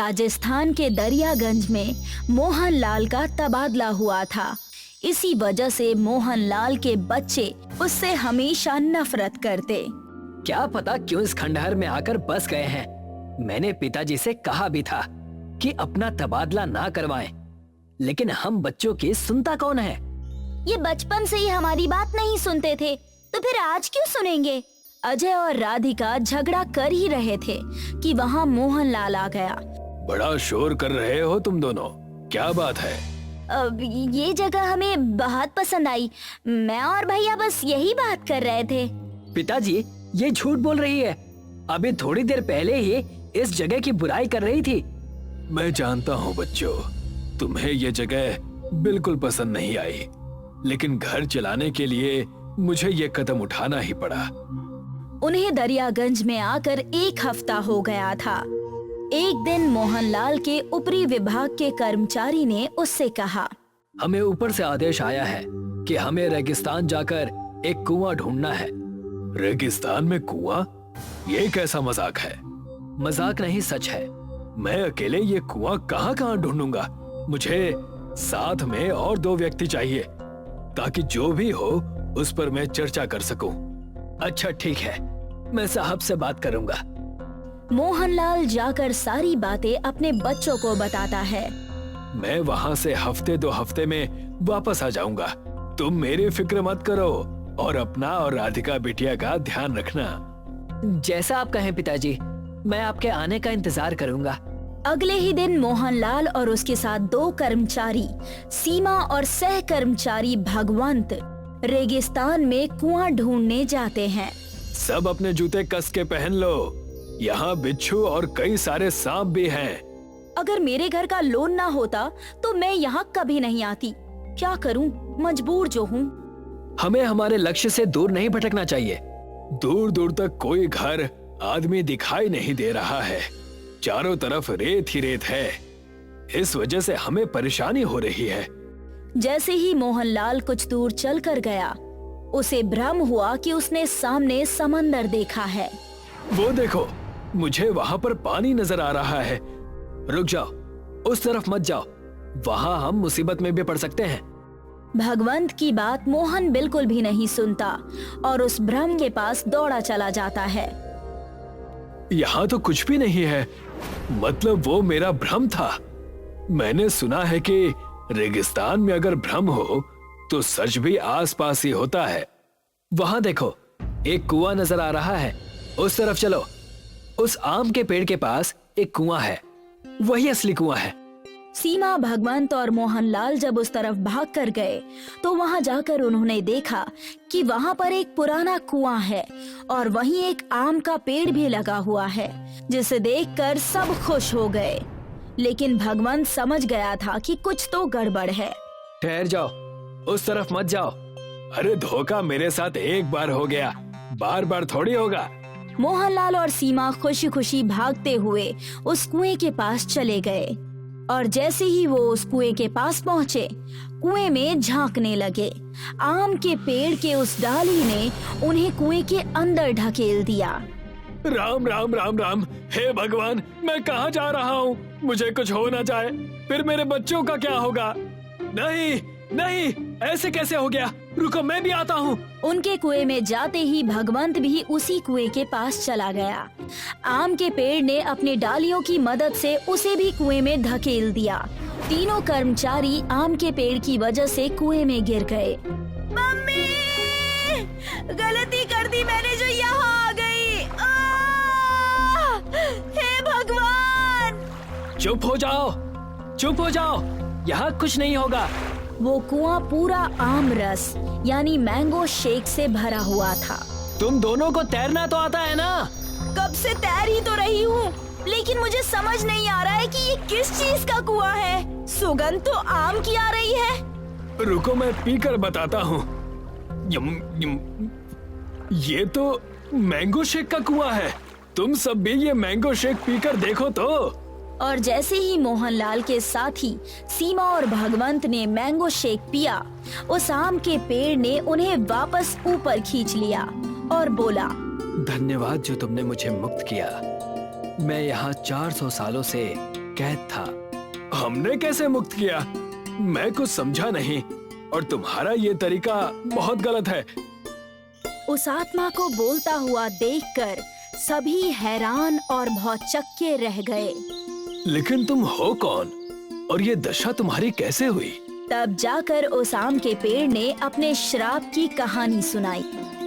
राजस्थान के दरियागंज में मोहनलाल का तबादला हुआ था। इसी वजह से मोहनलाल के बच्चे उससे हमेशा नफरत करते। क्या पता क्यों इस खंडहर में आकर बस गए हैं। मैंने पिताजी से कहा भी था कि अपना तबादला ना करवाएं, लेकिन हम बच्चों की सुनता कौन है। ये बचपन से ही हमारी बात नहीं सुनते थे, तो फिर आज क्यों सुनेंगे। अजय और राधिका झगड़ा कर ही रहे थे कि वहाँ मोहनलाल आ गया। बड़ा शोर कर रहे हो तुम दोनों, क्या बात है? अब ये जगह हमें बहुत पसंद आई। मैं और भैया बस यही बात कर रहे थे। पिताजी ये झूठ बोल रही है। अभी थोड़ी देर पहले ही इस जगह की बुराई कर रही थी। मैं जानता हूँ बच्चों, तुम्हें ये जगह बिल्कुल पसंद नहीं आई, लेकिन घर चलाने के लिए मुझे ये कदम उठाना ही पड़ा। उन्हें दरियागंज में आकर 1 हफ्ता हो गया था। एक दिन मोहनलाल के ऊपरी विभाग के कर्मचारी ने उससे कहा, हमें ऊपर से आदेश आया है कि हमें रेगिस्तान जाकर एक कुआं ढूंढना है। रेगिस्तान में कुआं? ये कैसा मजाक है? मजाक नहीं, सच है। मैं अकेले ये कुआं कहाँ ढूंढूंगा? मुझे साथ में और 2 व्यक्ति चाहिए, ताकि जो भी हो उस पर मैं चर्चा कर सकूं। अच्छा ठीक है, मैं साहब से बात करूंगा। मोहनलाल जाकर सारी बातें अपने बच्चों को बताता है। मैं वहाँ से हफ्ते 2 हफ्ते में वापस आ जाऊंगा। तुम मेरी फिक्र मत करो और अपना और राधिका बिटिया का ध्यान रखना। जैसा आप कहें पिताजी, मैं आपके आने का इंतजार करूंगा। अगले ही दिन मोहनलाल और उसके साथ 2 कर्मचारी सीमा और सह कर्मचारी भगवंत रेगिस्तान में कुआं ढूंढने जाते हैं। सब अपने जूते कस के पहन लो, यहाँ बिच्छू और कई सारे सांप भी हैं। अगर मेरे घर का लोन ना होता तो मैं यहाँ कभी नहीं आती। क्या करूँ, मजबूर जो हूँ। हमें हमारे लक्ष्य से दूर नहीं भटकना चाहिए। दूर दूर तक कोई घर आदमी दिखाई नहीं दे रहा है, चारों तरफ रेत ही रेत है। इस वजह से हमें परेशानी हो रही है। जैसे ही मोहनलाल कुछ दूर चलकर गया, उसे भ्रम हुआ कि उसने सामने समंदर देखा है। वो देखो, मुझे वहाँ पर पानी नजर आ रहा है। रुक जाओ, उस तरफ मत जाओ, वहाँ हम मुसीबत में भी पड़ सकते हैं। भगवंत की बात मोहन बिल्कुल भी नहीं सुनता और उस भ्रम के पास दौड़ा चला जाता है। यहाँ तो कुछ भी नहीं है, मतलब वो मेरा भ्रम था। मैंने सुना है कि रेगिस्तान में अगर भ्रम हो तो सच भी आसपास ही होता है। वहाँ देखो, एक कुआं नजर आ रहा है, उस तरफ चलो। उस आम के पेड़ के पास एक कुआं है, वही असली कुआं है। सीमा, भगवंत और मोहनलाल जब उस तरफ भाग कर गए तो वहां जाकर उन्होंने देखा कि वहां पर एक पुराना कुआं है और वहीं एक आम का पेड़ भी लगा हुआ है, जिसे देखकर सब खुश हो गए। लेकिन भगवंत समझ गया था कि कुछ तो गड़बड़ है। ठहर जाओ, उस तरफ मत जाओ। अरे धोखा मेरे साथ एक बार हो गया, बार बार थोड़ी होगा। मोहनलाल और सीमा खुशी खुशी भागते हुए उस कुएं के पास चले गए और जैसे ही वो उस कुएं के पास पहुँचे, कुएं में झांकने लगे। आम के पेड़ के उस डाली ने उन्हें कुएं के अंदर ढकेल दिया। राम राम राम राम, हे भगवान, मैं कहाँ जा रहा हूँ? मुझे कुछ हो ना जाए, फिर मेरे बच्चों का क्या होगा? नहीं नहीं, ऐसे कैसे हो गया? रुको, मैं भी आता हूँ। उनके कुएं में जाते ही भगवंत भी उसी कुएं के पास चला गया। आम के पेड़ ने अपनी डालियों की मदद से उसे भी कुएं में धकेल दिया। तीनों कर्मचारी आम के पेड़ की वजह से कुएं में गिर गए। मम्मी, गलती कर दी मैंने जो यहाँ आ गई। हे भगवान! चुप हो जाओ, चुप हो जाओ, यहाँ कुछ नहीं होगा। वो कुआं पूरा आम रस यानी मैंगो शेक से भरा हुआ था। तुम दोनों को तैरना तो आता है ना? कब से तैर ही तो रही हूँ, लेकिन मुझे समझ नहीं आ रहा है कि ये किस चीज का कुआं है। सुगंध तो आम की आ रही है। रुको, मैं पीकर बताता हूँ। ये तो मैंगो शेक का कुआं है। तुम सब भी ये मैंगो शेक पीकर देखो तो। और जैसे ही मोहनलाल के साथी सीमा और भगवंत ने मैंगो शेक पिया, उस आम के पेड़ ने उन्हें वापस ऊपर खींच लिया और बोला, धन्यवाद जो तुमने मुझे मुक्त किया। मैं यहाँ 400 सालों से कैद था। हमने कैसे मुक्त किया? मैं कुछ समझा नहीं और तुम्हारा ये तरीका बहुत गलत है। उस आत्मा को बोलता हुआ देखकर सभी हैरान और भौचक्के रह गए। लेकिन तुम हो कौन और ये दशा तुम्हारी कैसे हुई? तब जाकर उस आम के पेड़ ने अपने श्राप की कहानी सुनाई।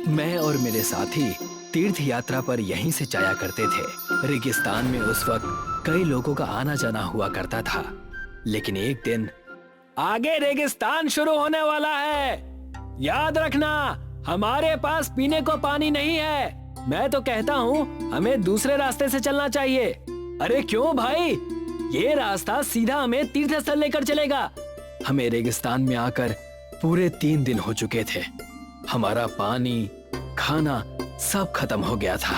मैं और मेरे साथी तीर्थ यात्रा पर यहीं से जाया करते थे। रेगिस्तान में उस वक्त कई लोगों का आना जाना हुआ करता था, लेकिन एक दिन आगे रेगिस्तान शुरू होने वाला है, याद रखना हमारे पास पीने को पानी नहीं है। मैं तो कहता हूँ हमें दूसरे रास्ते से चलना चाहिए। अरे क्यों भाई, ये रास्ता सीधा हमें तीर्थ स्थल लेकर चलेगा। हमें रेगिस्तान में आकर पूरे 3 दिन हो चुके थे। हमारा पानी, खाना सब खत्म हो गया था।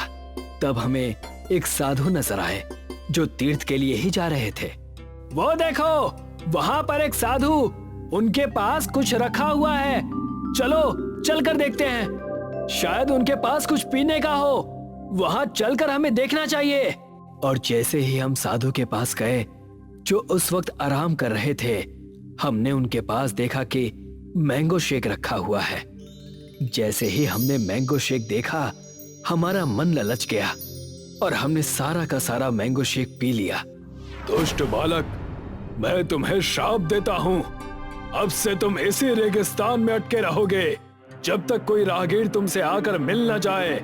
तब हमें एक साधु नजर आए जो तीर्थ के लिए ही जा रहे थे। वो देखो, वहाँ पर एक साधु, उनके पास कुछ रखा हुआ है। चलो चलकर देखते हैं, शायद उनके पास कुछ पीने का हो। वहाँ चलकर हमें देखना चाहिए। और जैसे ही हम साधु के पास गए जो उस वक्त आराम कर रहे थे, हमने उनके पास देखा कि मैंगो शेक रखा हुआ है। जैसे ही हमने मैंगो शेक देखा, हमारा मन ललच गया और हमने सारा का सारा मैंगो शेक पी लिया। दुष्ट बालक, मैं तुम्हें श्राप देता हूँ। अब से तुम इसी रेगिस्तान में अटके रहोगे जब तक कोई राहगीर तुमसे आकर मिल न जाए।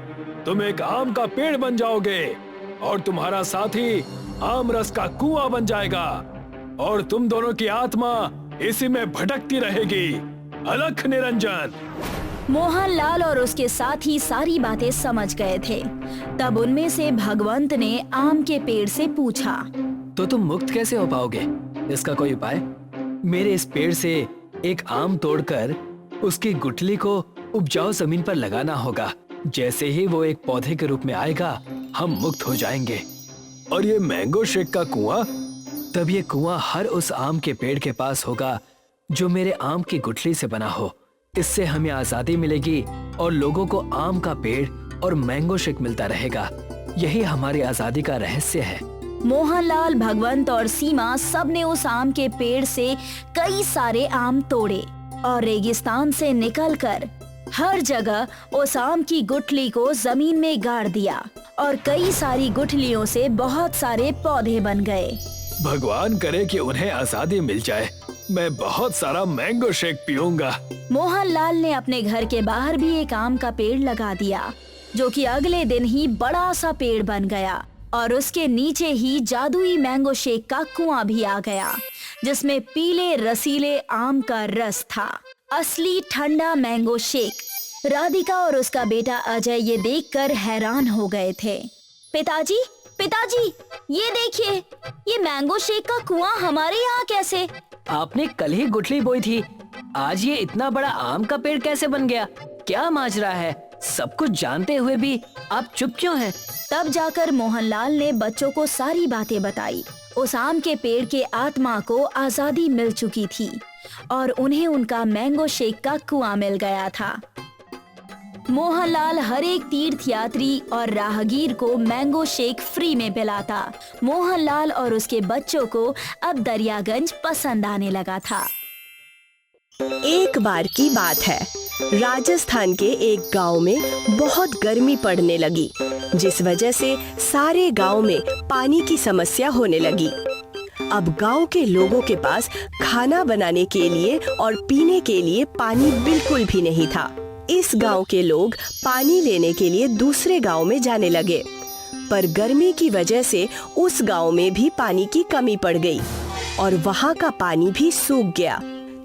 तुम एक आम का पेड़ बन जाओगे और तुम्हारा साथी आम रस का कुआं बन जाएगा और तुम दोनों की आत्मा इसी में भटकती रहेगी। अलख निरंजन। मोहनलाल और उसके साथी सारी बातें समझ गए थे। तब उनमें से भगवंत ने आम के पेड़ से पूछा, तो तुम मुक्त कैसे हो पाओगे? इसका कोई उपाय? मेरे इस पेड़ से एक आम तोड़कर उसकी गुठली को उपजाऊ जमीन पर लगाना होगा। जैसे ही वो एक पौधे के रूप में आएगा, हम मुक्त हो जाएंगे। और ये मैंगो शेक का कुआं? तब ये कुआं हर उस आम के पेड़ के पास होगा जो मेरे आम की गुठली से बना हो। इससे हमें आजादी मिलेगी और लोगों को आम का पेड़ और मैंगो शेक मिलता रहेगा। यही हमारी आजादी का रहस्य है। मोहनलाल, भगवंत और सीमा सब ने उस आम के पेड़ से कई सारे आम तोड़े और रेगिस्तान से निकलकर हर जगह उस आम की गुठली को जमीन में गाड़ दिया और कई सारी गुठलियों से बहुत सारे पौधे बन गए। भगवान करे कि उन्हें आजादी मिल जाए। मैं बहुत सारा मैंगो शेक पीऊंगा। मोहनलाल ने अपने घर के बाहर भी एक आम का पेड़ लगा दिया, जो कि अगले दिन ही बड़ा सा पेड़ बन गया और उसके नीचे ही जादुई मैंगो शेक का कुआं भी आ गया, जिसमें पीले रसीले आम का रस था। असली ठंडा मैंगो शेक। राधिका और उसका बेटा अजय ये देखकर हैरान हो गए थे। पिताजी, पिताजी, ये देखिए, ये मैंगो शेक का कुआं हमारे यहाँ कैसे? आपने कल ही गुठली बोई थी, आज ये इतना बड़ा आम का पेड़ कैसे बन गया? क्या माजरा है? सब कुछ जानते हुए भी आप चुप क्यों हैं? तब जाकर मोहनलाल ने बच्चों को सारी बातें बताई। उस आम के पेड़ के आत्मा को आजादी मिल चुकी थी और उन्हें उनका मैंगो शेक का कुआं मिल गया था। मोहनलाल हर एक तीर्थ यात्री और राहगीर को मैंगो शेक फ्री में पिलाता। मोहनलाल और उसके बच्चों को अब दरियागंज पसंद आने लगा था। एक बार की बात है, राजस्थान के एक गांव में बहुत गर्मी पड़ने लगी, जिस वजह से सारे गांव में पानी की समस्या होने लगी। अब गांव के लोगों के पास खाना बनाने के लिए और पीने के लिए पानी बिल्कुल भी नहीं था। इस गांव के लोग पानी लेने के लिए दूसरे गांव में जाने लगे, पर गर्मी की वजह से उस गांव में भी पानी की कमी पड़ गई और वहां का पानी भी सूख गया।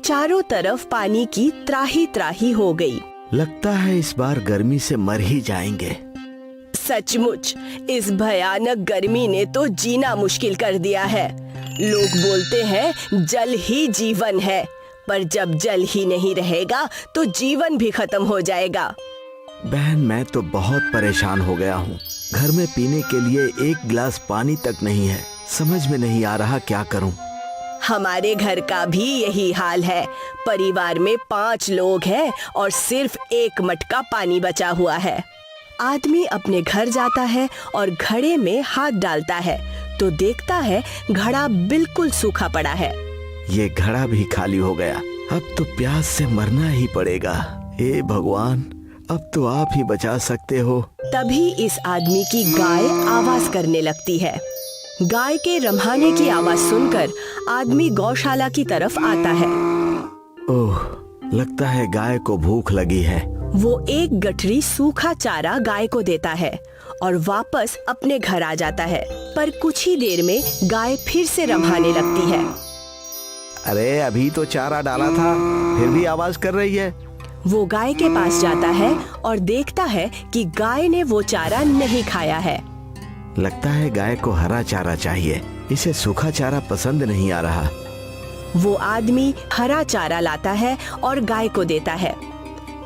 चारों तरफ पानी की त्राही त्राही हो गई। लगता है इस बार गर्मी से मर ही जाएंगे। सचमुच इस भयानक गर्मी ने तो जीना मुश्किल कर दिया है। लोग बोलते हैं जल ही जीवन है, पर जब जल ही नहीं रहेगा तो जीवन भी खत्म हो जाएगा। बहन, मैं तो बहुत परेशान हो गया हूँ। घर में पीने के लिए एक गिलास पानी तक नहीं है। समझ में नहीं आ रहा क्या करूँ। हमारे घर का भी यही हाल है। परिवार में 5 लोग हैं और सिर्फ एक मटका पानी बचा हुआ है। आदमी अपने घर जाता है और घड़े में हाथ डालता है तो देखता है घड़ा बिल्कुल सूखा पड़ा है। ये घड़ा भी खाली हो गया। अब तो प्यास से मरना ही पड़ेगा। हे भगवान, अब तो आप ही बचा सकते हो। तभी इस आदमी की गाय आवाज करने लगती है। गाय के रम्हाने की आवाज सुनकर आदमी गौशाला की तरफ आता है। ओह, लगता है गाय को भूख लगी है। वो एक गठरी सूखा चारा गाय को देता है और वापस अपने घर आ जाता है। पर कुछ ही देर में गाय फिर से रम्हाने लगती है। अरे अभी तो चारा डाला था, फिर भी आवाज कर रही है। वो गाय के पास जाता है और देखता है कि गाय ने वो चारा नहीं खाया है। लगता है गाय को हरा चारा चाहिए, इसे सूखा चारा पसंद नहीं आ रहा। वो आदमी हरा चारा लाता है और गाय को देता है।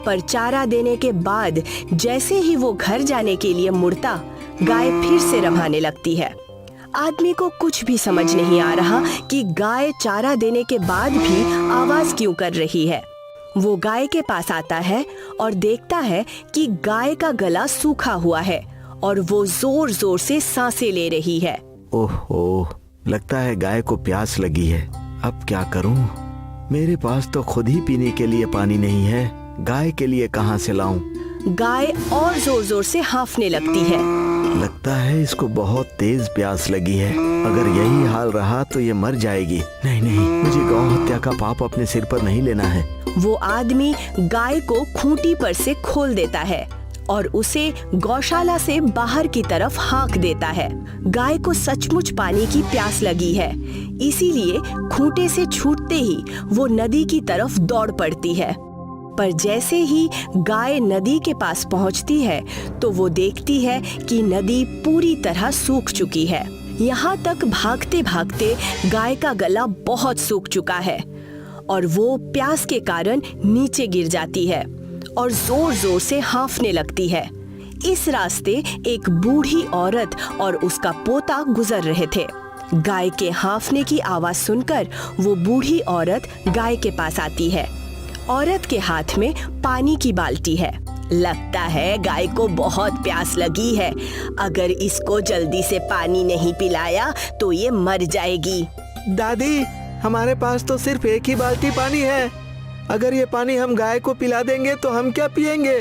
पर चारा देने के बाद जैसे ही वो घर जाने के लिए मुड़ता, गाय फिर से रम्हाने लगती है। आदमी को कुछ भी समझ नहीं आ रहा कि गाय चारा देने के बाद भी आवाज क्यों कर रही है। वो गाय के पास आता है और देखता है कि गाय का गला सूखा हुआ है और वो जोर जोर से सांसें ले रही है। ओह, लगता है गाय को प्यास लगी है। अब क्या करूं? मेरे पास तो खुद ही पीने के लिए पानी नहीं है, गाय के लिए कहां से लाऊं? गाय और जोर जोर से हांफने लगती है। लगता है इसको बहुत तेज प्यास लगी है। अगर यही हाल रहा तो ये मर जाएगी। नहीं, मुझे गौ हत्या का पाप अपने सिर पर नहीं लेना है। वो आदमी गाय को खूंटी पर से खोल देता है और उसे गौशाला से बाहर की तरफ हाँक देता है। गाय को सचमुच पानी की प्यास लगी है, इसीलिए खूंटे से छूटते ही वो नदी की तरफ दौड़ पड़ती है। पर जैसे ही गाय नदी के पास पहुंचती है तो वो देखती है कि नदी पूरी तरह सूख चुकी है। यहाँ तक भागते भागते गाय का गला बहुत सूख चुका है और वो प्यास के कारण नीचे गिर जाती है और जोर जोर से हांफने लगती है। इस रास्ते एक बूढ़ी औरत और उसका पोता गुजर रहे थे। गाय के हांफने की आवाज सुनकर वो बूढ़ी औरत गाय के पास आती है। औरत के हाथ में पानी की बाल्टी है। लगता है गाय को बहुत प्यास लगी है। अगर इसको जल्दी से पानी नहीं पिलाया तो ये मर जाएगी। दादी, हमारे पास तो सिर्फ एक ही बाल्टी पानी है। अगर ये पानी हम गाय को पिला देंगे तो हम क्या पिएंगे?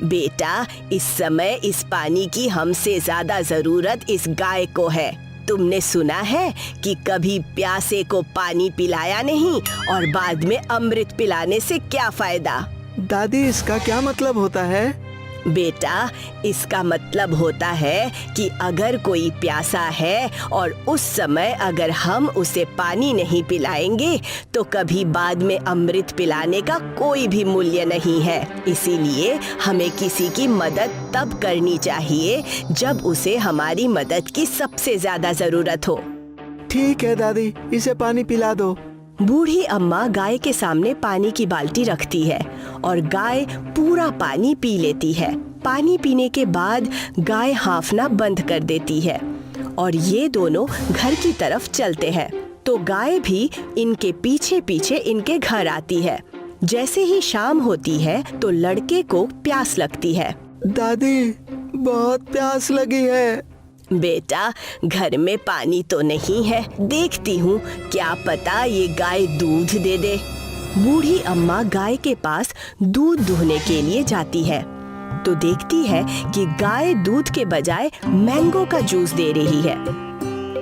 बेटा, इस समय इस पानी की हमसे ज्यादा जरूरत इस गाय को है। तुमने सुना है कि कभी प्यासे को पानी पिलाया नहीं और बाद में अमृत पिलाने से क्या फायदा? दादी, इसका क्या मतलब होता है? बेटा, इसका मतलब होता है कि अगर कोई प्यासा है और उस समय अगर हम उसे पानी नहीं पिलाएंगे तो कभी बाद में अमृत पिलाने का कोई भी मूल्य नहीं है। इसीलिए हमें किसी की मदद तब करनी चाहिए जब उसे हमारी मदद की सबसे ज्यादा जरूरत हो। ठीक है दादी, इसे पानी पिला दो। बूढ़ी अम्मा गाय के सामने पानी की बाल्टी रखती है और गाय पूरा पानी पी लेती है। पानी पीने के बाद गाय हांफना बंद कर देती है और ये दोनों घर की तरफ चलते हैं। तो गाय भी इनके पीछे पीछे इनके घर आती है। जैसे ही शाम होती है तो लड़के को प्यास लगती है। दादी, बहुत प्यास लगी है। बेटा, घर में पानी तो नहीं है, देखती हूँ, क्या पता ये गाय दूध दे दे। बूढ़ी अम्मा गाय के पास दूध दूहने के लिए जाती है तो देखती है कि गाय दूध के बजाय मैंगो का जूस दे रही है।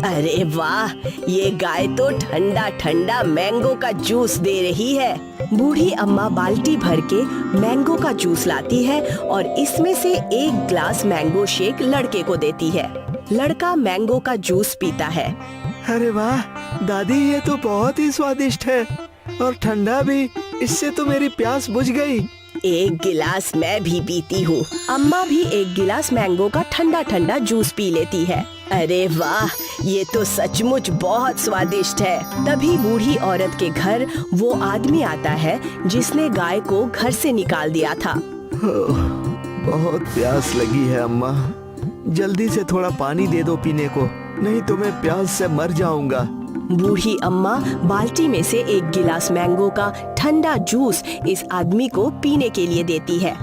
अरे वाह, ये गाय तो ठंडा ठंडा मैंगो का जूस दे रही है। बूढ़ी अम्मा बाल्टी भर के मैंगो का जूस लाती है और इसमें से एक ग्लास मैंगो शेक लड़के को देती है। लड़का मैंगो का जूस पीता है। अरे वाह दादी, ये तो बहुत ही स्वादिष्ट है और ठंडा भी। इससे तो मेरी प्यास बुझ गई। एक गिलास मैं भी पीती हूँ। अम्मा भी एक गिलास मैंगो का ठंडा ठंडा जूस पी लेती है। अरे वाह, ये तो सचमुच बहुत स्वादिष्ट है। तभी बूढ़ी औरत के घर वो आदमी आता है जिसने गाय को घर से निकाल दिया था। बहुत प्यास लगी है अम्मा, जल्दी से थोड़ा पानी दे दो पीने को, नहीं तो मैं प्यास से मर जाऊंगा। बूढ़ी अम्मा बाल्टी में से एक गिलास मैंगो का ठंडा जूस इस आदमी को पीने के लिए देती है।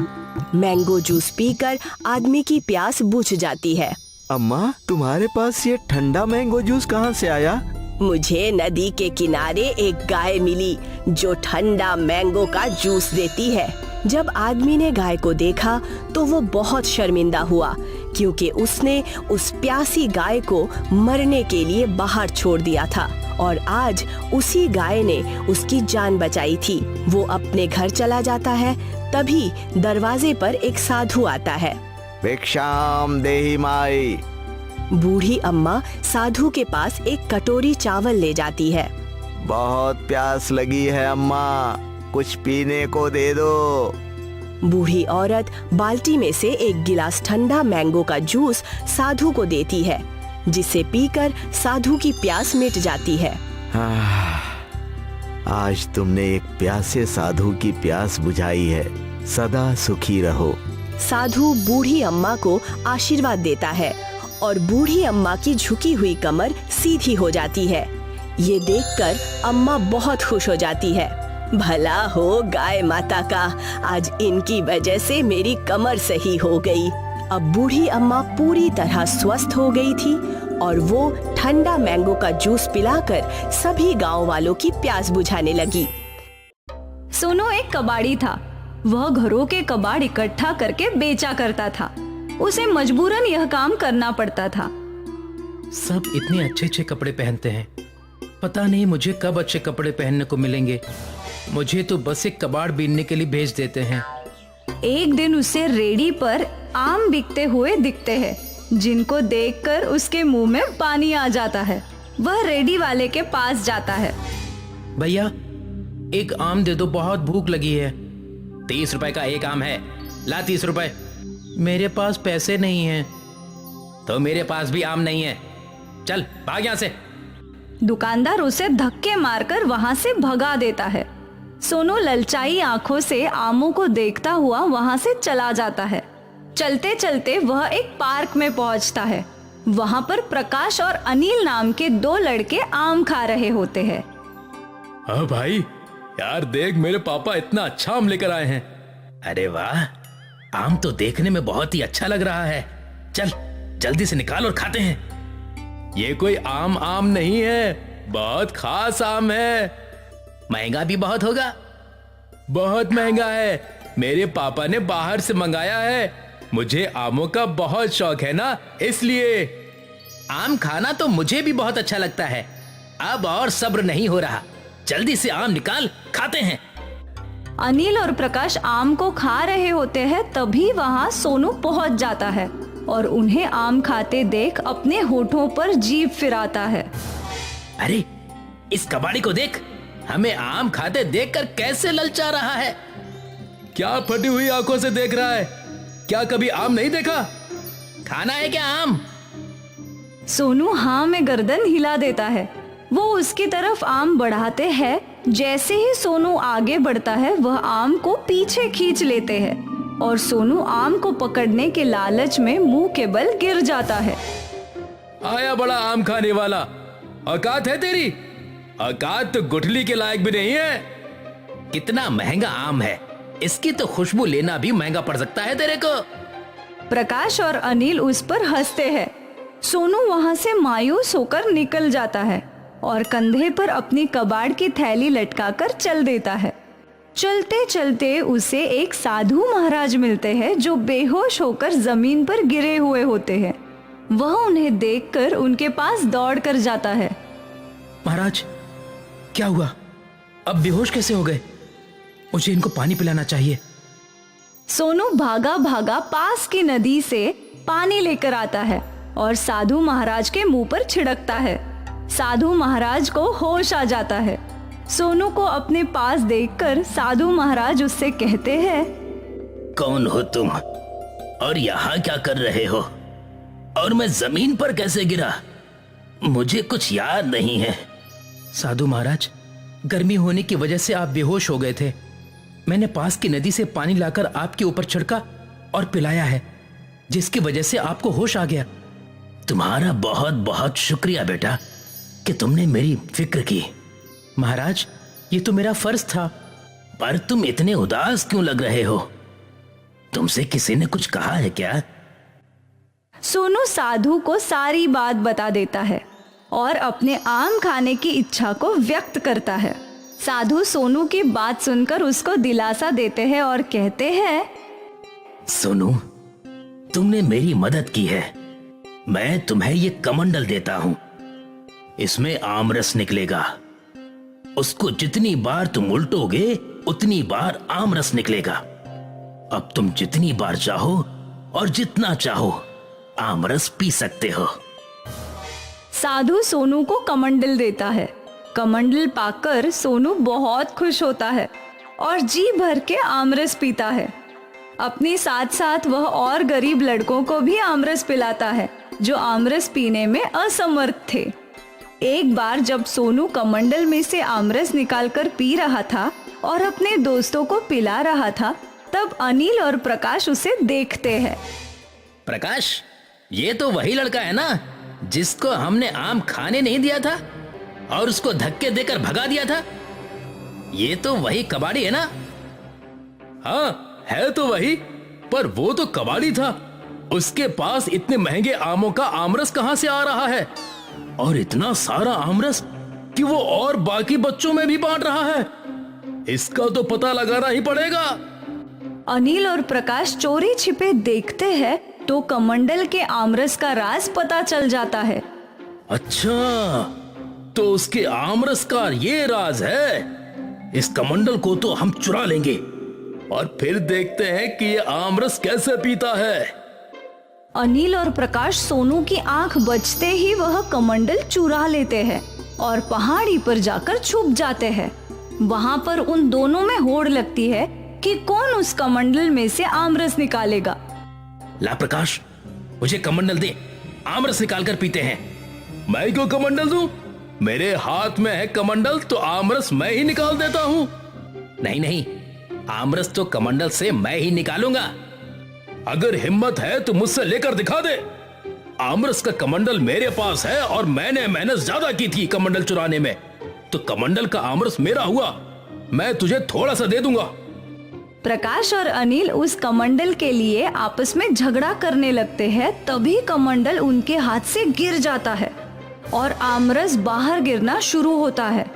मैंगो जूस पीकर आदमी की प्यास बुझ जाती है अम्मा, तुम्हारे पास ये ठंडा मैंगो जूस कहाँ से आया? मुझे नदी के किनारे एक गाय मिली जो ठंडा मैंगो का जूस देती है। जब आदमी ने गाय को देखा तो वो बहुत शर्मिंदा हुआ, क्योंकि उसने उस प्यासी गाय को मरने के लिए बाहर छोड़ दिया था और आज उसी गाय ने उसकी जान बचाई थी। वो अपने घर चला जाता है, तभी दरवाजे पर एक साधु आता है। भिक्षाम देहि माई। बूढ़ी अम्मा साधु के पास एक कटोरी चावल ले जाती है। बहुत प्यास लगी है अम्मा, कुछ पीने को दे दो। बूढ़ी औरत बाल्टी में से एक गिलास ठंडा मैंगो का जूस साधु को देती है, जिसे पीकर साधु की प्यास मिट जाती है। आज तुमने एक प्यासे साधु की प्यास बुझाई है, सदा सुखी रहो। साधु बूढ़ी अम्मा को आशीर्वाद देता है और बूढ़ी अम्मा की झुकी हुई कमर सीधी हो जाती है। ये देखकर अम्मा बहुत खुश हो जाती है। भला हो गाय माता का, आज इनकी वजह से मेरी कमर सही हो गई। अब बूढ़ी अम्मा पूरी तरह स्वस्थ हो गई थी और वो ठंडा मैंगो का जूस पिलाकर सभी गांव वालों की प्यास बुझाने लगी। सोनू एक कबाड़ी था। वह घरों के कबाड़ इकट्ठा करके बेचा करता था। उसे मजबूरन यह काम करना पड़ता था। सब इतने अच्छे अच्छे कपड़े पहनते हैं, पता नहीं मुझे कब अच्छे कपड़े पहनने को मिलेंगे। मुझे तो बस एक कबाड़ बीनने के लिए भेज देते हैं। एक दिन उसे रेडी पर आम बिकते हुए दिखते हैं, जिनको देखकर उसके मुंह में पानी आ जाता है। वह रेडी वाले के पास जाता है। भैया, एक आम दे दो, बहुत भूख लगी है। 30 रुपए का एक आम है, ला 30 रुपए। मेरे पास पैसे नहीं हैं। तो मेरे पास भी आम नहीं है, चल भाग यहाँ से। दुकानदार उसे धक्के मारकर वहां से भगा देता है। सोनू ललचाई आंखों से आमों को देखता हुआ वहां से चला जाता है। चलते चलते वह एक पार्क में पहुंचता है। वहां पर प्रकाश और अनिल नाम के 2 लड़के आम खा रहे होते हैं। हाँ भाई, यार देख, मेरे पापा इतना अच्छा आम लेकर आए हैं। अरे वाह, आम तो देखने में बहुत ही अच्छा लग रहा है। चल जल्दी से निकाल और खाते हैं। ये कोई आम नहीं है, बहुत खास आम है। महंगा भी बहुत होगा। बहुत महंगा है, मेरे पापा ने बाहर से मंगाया है। मुझे आमों का बहुत शौक है ना, इसलिए। आम खाना तो मुझे भी बहुत अच्छा लगता है। अब और सब्र नहीं हो रहा, जल्दी से आम निकाल, खाते हैं। अनिल और प्रकाश आम को खा रहे होते हैं, तभी वहां सोनू पहुंच जाता है और उन्हें आम खाते देख अपने होठों पर जीभ फिराता है। अरे इस कबाड़ी को देख, हमें आम खाते देखकर कैसे ललचा रहा है। क्या फटी हुई आंखों से देख रहा है? क्या कभी आम नहीं देखा? खाना है क्या आम? सोनू हाँ में गर्दन हिला देता है। वो उसकी तरफ आम बढ़ाते हैं। जैसे ही सोनू आगे बढ़ता है, वह आम को पीछे खींच लेते हैं और सोनू आम को पकड़ने के लालच में मुंह के बल गिर जाता है। आया बड़ा आम खाने वाला, औकात है तेरी? औकात तो गुठली के लायक भी नहीं है। कितना महंगा आम है, इसकी तो खुशबू लेना भी महंगा पड़ सकता है तेरे को। प्रकाश और अनिल उस पर हंसते हैं। सोनू वहां से मायूस होकर निकल जाता है और कंधे पर अपनी कबाड़ की थैली लटकाकर चल देता है। चलते चलते उसे एक साधु महाराज मिलते हैं, जो बेहोश होकर जमीन पर गिरे हुए होते हैं। वह उन्हें देखकर उनके पास दौड़कर जाता है। महाराज, क्या हुआ? अब बेहोश कैसे हो गए? मुझे इनको पानी पिलाना चाहिए। सोनू भागा भागा पास की नदी से पानी लेकर आता है और साधु महाराज के मुंह पर छिड़कता है। साधु महाराज को होश आ जाता है। सोनू को अपने पास देखकर साधु महाराज उससे कहते हैं, कौन हो तुम और यहाँ क्या कर रहे हो? और मैं जमीन पर कैसे गिरा? मुझे कुछ याद नहीं है। साधु महाराज, गर्मी होने की वजह से आप बेहोश हो गए थे। मैंने पास की नदी से पानी लाकर आपके ऊपर छिड़का और पिलाया है, जिसकी वजह से आपको होश आ गया। तुम्हारा बहुत बहुत शुक्रिया बेटा कि तुमने मेरी फिक्र की। महाराज, ये तो मेरा फर्ज था। पर तुम इतने उदास क्यों लग रहे हो? तुमसे किसी ने कुछ कहा है क्या? सोनू साधु को सारी बात बता देता है और अपने आम खाने की इच्छा को व्यक्त करता है। साधु सोनू की बात सुनकर उसको दिलासा देते हैं और कहते हैं, सोनू, तुमने मेरी मदद की है। मैं तुम्हें ये कमंडल देता हूं। इसमें आमरस निकलेगा। उसको जितनी बार तुम उल्टोगे उतनी बार आमरस निकलेगा। अब तुम जितनी बार चाहो और जितना चाहो आमरस पी सकते हो। साधु सोनू को कमंडल देता है। कमंडल पाकर सोनू बहुत खुश होता है और जी भर के आमरस पीता है। अपने साथ साथ वह और गरीब लड़कों को भी आमरस पिलाता है जो आमरस पीने में असमर्थ थे। एक बार जब सोनू कमंडल में से आमरस निकालकर पी रहा था और अपने दोस्तों को पिला रहा था, तब अनिल और प्रकाश उसे देखते हैं। प्रकाश, ये तो वही लड़का है ना जिसको हमने आम खाने नहीं दिया था और उसको धक्के देकर भगा दिया था? ये तो वही कबाड़ी है ना? हाँ, है तो वही, पर वो तो कबाड़ी था। उसके पास इतने महंगे आमों का आमरस कहां से आ रहा है? और इतना सारा आमरस कि वो और बाकी बच्चों में भी बांट रहा है। इसका तो पता लगाना ही पड़ेगा। अनिल और प्रकाश चोरी छिपे देखते हैं तो कमंडल के आमरस का राज पता चल जाता है। अच्छा, तो उसके आमरस का ये राज है। इस कमंडल को तो हम चुरा लेंगे और फिर देखते हैं कि ये आमरस कैसे पीता है। अनिल और प्रकाश सोनू की आंख बचते ही वह कमंडल चुरा लेते हैं और पहाड़ी पर जाकर छुप जाते हैं। वहां पर उन दोनों में होड़ लगती है कि कौन उस कमंडल में से आमरस निकालेगा। ला प्रकाश, मुझे कमंडल दे, आमरस निकाल कर पीते हैं। मैं क्यों कमंडल दूं? मेरे हाथ में है कमंडल, तो आमरस मैं ही निकाल देता हूं। नहीं नहीं, आमरस तो कमंडल से मैं ही निकालूंगा। अगर हिम्मत है तो मुझसे लेकर दिखा दे। आमरस का कमंडल मेरे पास है और मैंने मेहनत ज्यादा की थी कमंडल चुराने में, तो कमंडल का आमरस मेरा हुआ। मैं तुझे थोड़ा सा दे दूंगा। प्रकाश और अनिल उस कमंडल के लिए आपस में झगड़ा करने लगते हैं। तभी कमंडल उनके हाथ से गिर जाता है और आमरस बाहर गिरना शुरू होता है।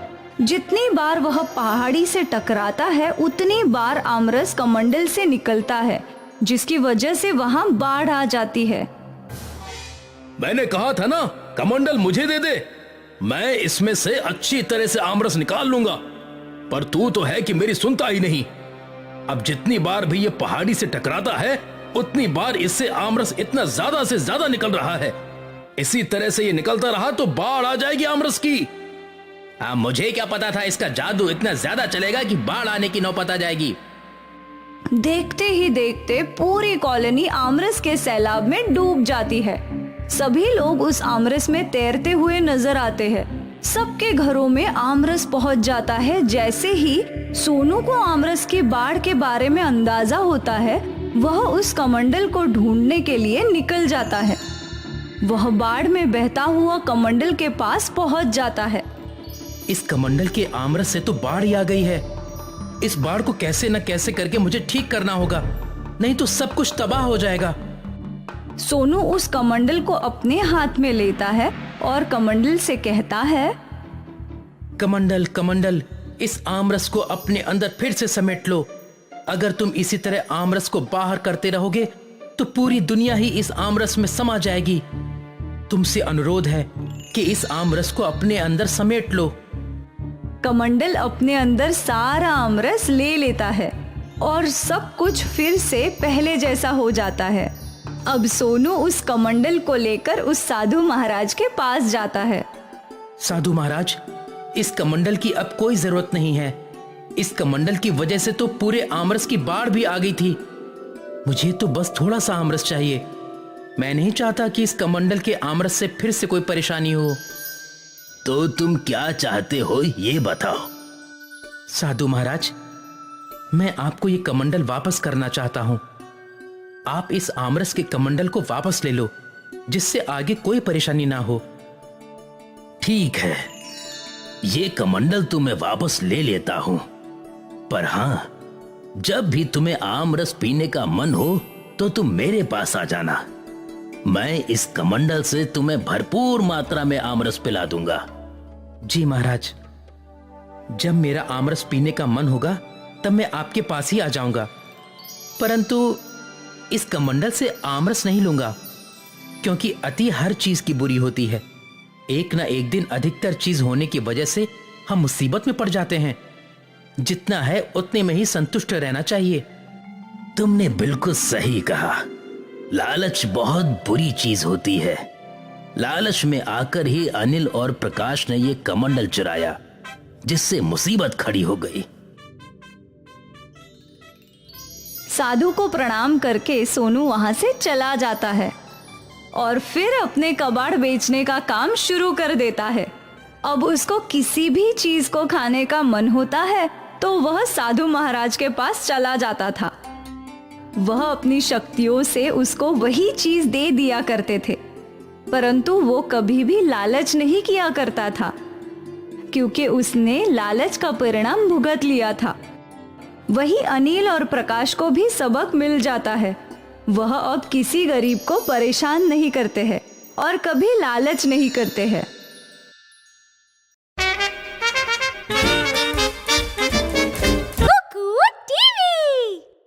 जितनी बार वह पहाड़ी से टकराता है उतनी बार आमरस कमंडल से निकलता है, जिसकी वजह से वहां बाढ़ आ जाती है। मैंने कहा था ना, कमंडल मुझे दे दे, मैं इसमें से अच्छी तरह से आमरस निकाल लूंगा। पर तू तो है कि मेरी सुनता ही नहीं। अब जितनी बार भी ये पहाड़ी से टकराता है उतनी बार इससे आमरस इतना ज्यादा से ज्यादा निकल रहा है। इसी तरह से ये निकलता रहा तो बाढ़ आ जाएगी आमरस की। मुझे क्या पता था इसका जादू इतना ज्यादा चलेगा कि बाढ़ आने की नौबत आ जाएगी। देखते ही देखते पूरी कॉलोनी आमरस के सैलाब में डूब जाती है। सभी लोग उस आमरस में तैरते हुए नजर आते हैं। सबके घरों में आमरस पहुंच जाता है। जैसे ही सोनू को आमरस की बाढ़ के बारे में अंदाजा होता है, वह उस कमंडल को ढूंढने के लिए निकल जाता है। वह बाढ़ में बहता हुआ कमंडल के पास पहुंच जाता है। इस कमंडल के आमरस से तो बाढ़ ही आ गई है। इस बाढ़ को कैसे न कैसे करके मुझे ठीक करना होगा, नहीं तो सब कुछ तबाह हो जाएगा। सोनू उस कमंडल को अपने हाथ में लेता है और कमंडल से कहता है, कमंडल कमंडल, इस आमरस को अपने अंदर फिर से समेट लो। अगर तुम इसी तरह आमरस को बाहर करते रहोगे तो पूरी दुनिया ही इस आमरस में समा जाएगी। तुमसे अनुरोध है कि इस आमरस को अपने अंदर समेट लो। कमंडल अपने अंदर सारा आमरस ले लेता है और सब कुछ फिर से पहले जैसा हो जाता है। अब सोनू उस कमंडल को लेकर उस साधु महाराज के पास जाता है। साधु महाराज, इस कमंडल की अब कोई जरूरत नहीं है। इस कमंडल की वजह से तो पूरे आमरस की बाढ़ भी आ गई थी। मुझे तो बस थोड़ा सा आमरस चाहिए। मैं नहीं चाहता कि इस कमंडल के आमरस से फिर से कोई परेशानी हो। तो तुम क्या चाहते हो ये बताओ। साधु महाराज, मैं आपको ये कमंडल वापस करना चाहता हूं। आप इस आमरस के कमंडल को वापस ले लो, जिससे आगे कोई परेशानी ना हो। ठीक है, ये कमंडल तो मैं वापस ले लेता हूं, पर हां, जब भी तुम्हें आमरस पीने का मन हो तो तुम मेरे पास आ जाना। मैं इस कमंडल से तुम्हें भरपूर मात्रा में आमरस पिला दूंगा। जी महाराज, जब मेरा आमरस पीने का मन होगा तब मैं आपके पास ही आ जाऊंगा, परंतु इस कमंडल से आमरस नहीं लूंगा, क्योंकि अति हर चीज की बुरी होती है। एक ना एक दिन अधिकतर चीज होने की वजह से हम मुसीबत में पड़ जाते हैं। जितना है उतने में ही संतुष्ट रहना चाहिए। तुमने बिल्कुल सही कहा। लालच बहुत बुरी चीज होती है। लालच में आकर ही अनिल और प्रकाश ने ये कमंडल चुराया, जिससे मुसीबत खड़ी हो गई। साधु को प्रणाम करके सोनू वहां से चला जाता है और फिर अपने कबाड़ बेचने का काम शुरू कर देता है। अब उसको किसी भी चीज को खाने का मन होता है तो वह साधु महाराज के पास चला जाता था। वह अपनी शक्तियों से उसको वही चीज दे दिया करते थे, परंतु वो कभी भी लालच नहीं किया करता था, क्योंकि उसने लालच का परिणाम भुगत लिया था। वही अनिल और प्रकाश को भी सबक मिल जाता है। वह अब किसी गरीब को परेशान नहीं करते हैं और कभी लालच नहीं करते हैं।